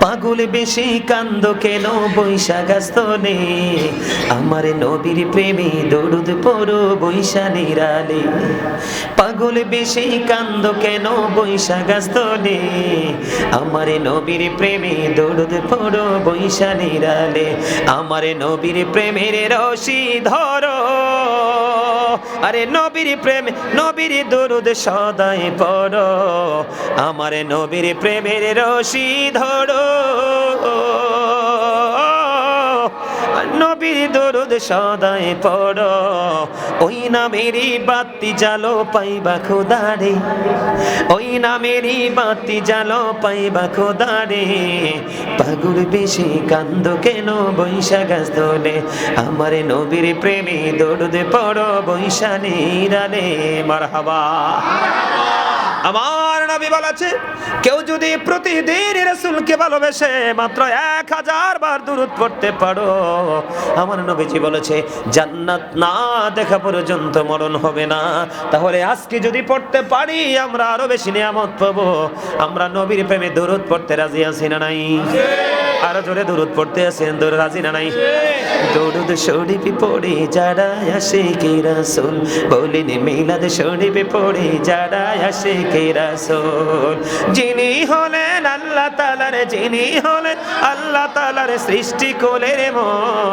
পাগল বেশি কান্দ কেন বৈশাখ স্তনে, আমার নবীর প্রেমে দরুদ পড়ো বৈশা নিরালে। পাগল বেশি কান্দ কেন বৈশাখ স্তনে, আমার নবীর প্রেমে দরুদ পড়ো বৈশা নিরালে। আমার নবীর প্রেমের রশি ধরো, আরে নবীর প্রেম নবীর দরুদ সদাই পড়ো। আমার নবীর প্রেমের রশি ধরো, নবীর দরুদ সদাই পড়ো। ওই নামেরই বাতি জালো পাইবা খোদারে, ওই নামেরই বাতি জালো পাইবা খোদারে। পাগল বেশি কান্দ কেন বৈশাখ স্তনে, আমার নবীর প্রেমে দরুদ পড়ো বৈশা নিরালে। মারহাবা। আমার নবী বলেছে, কেউ যদি প্রতিদিন রাসূলকে ভালোবেসে মাত্র 1000 বার দুরূদ পড়তে পারো, আমার নবীজি বলেছে জান্নাত না দেখা পর্যন্ত মরণ হবে না। তাহলে আজকে যদি পড়তে পারি আমরা আরো বেশি নিয়ামত পাবো। আমরা নবীর প্রেমে দুরূদ পড়তে রাজি আছি না নাই? আরো জোরে দুরূদ পড়তে আছেন, রাজি না নাই? দরুদ শরীফ পড়ে যারা আশিকে রাসূল, বলেন মিলাদ শরীফ পড়ে যারা আশিকে রাসূল। যিনি হলেন আল্লাহ তাআলার, যিনি হলেন আল্লাহ তাআলার সৃষ্টি কোলের মন।